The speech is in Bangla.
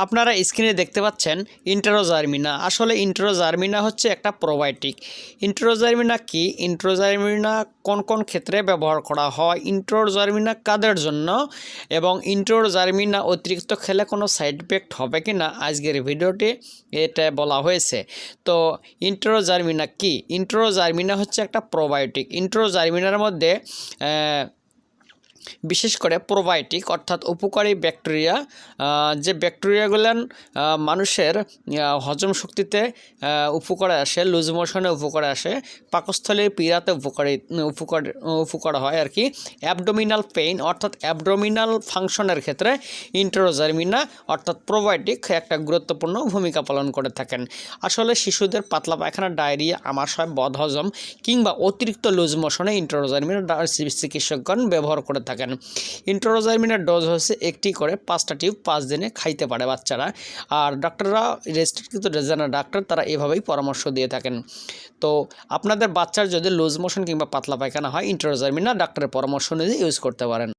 আপনারা স্ক্রিনে দেখতে পাচ্ছেন ইন্ট্রোজার্মিনা। আসলে ইন্ট্রোজার্মিনা হচ্ছে একটা প্রোবায়োটিক। ইন্ট্রোজার্মিনা কি? ইন্ট্রোজার্মিনা কোন কোন ক্ষেত্রে ব্যবহার করা হয়, ইন্ট্রোজার্মিনা কাদের জন্য, এবং ইন্ট্রোজার্মিনা অতিরিক্ত খেলে কোনো সাইড ইফেক্ট হবে কি না, আজকের ভিডিওটি এটা বলা হয়েছে। তো ইন্ট্রোজার্মিনা কি? ইন্ট্রোজার্মিনা হচ্ছে একটা প্রোবায়োটিক। ইন্ট্রোজার্মিনার মধ্যে বিশেষ করে প্রোবায়োটিক অর্থাৎ উপকারী ব্যাকটেরিয়া, যে ব্যাকটেরিয়াগুলো মানুষের হজম শক্তিতে উপকারে আসে, লুজ মোশনে উপকারে আসে, পাকস্থলীর পীড়াতে উপকার হয় আর কি। অ্যাবডোমিনাল পেইন অর্থাৎ অ্যাবডোমিনাল ফাংশনের ক্ষেত্রে ইন্ট্রোজার্মিনা অর্থাৎ প্রোবায়োটিক একটা গুরুত্বপূর্ণ ভূমিকা পালন করে থাকেন। আসলে শিশুদের পাতলা পায়খানা, ডায়রিয়া, আমাশয়, বদহজম কিংবা অতিরিক্ত লুজ মোশনে ইন্ট্রোজার্মিনা চিকিৎসকগণ ব্যবহার করে থাকেন। ইন্ট্রোজার্মিনার ডোজ হচ্ছে একটি করে 5টা টিউব 5 দিনে খাইতে পারে বাচ্চারা। আর ডাক্তাররা, রেজিস্ট্রিকৃত রেজিস্ট্রার ডাক্তার, তারা এভাবেই পরামর্শ দিয়ে থাকেন। তো আপনাদের বাচ্চার যদি লুজ মোশন কিংবা পাতলা পায়খানা হয়, ইন্ট্রোজার্মিনা ডাক্তারের পরামর্শ অনুযায়ী ইউজ করতে পারেন।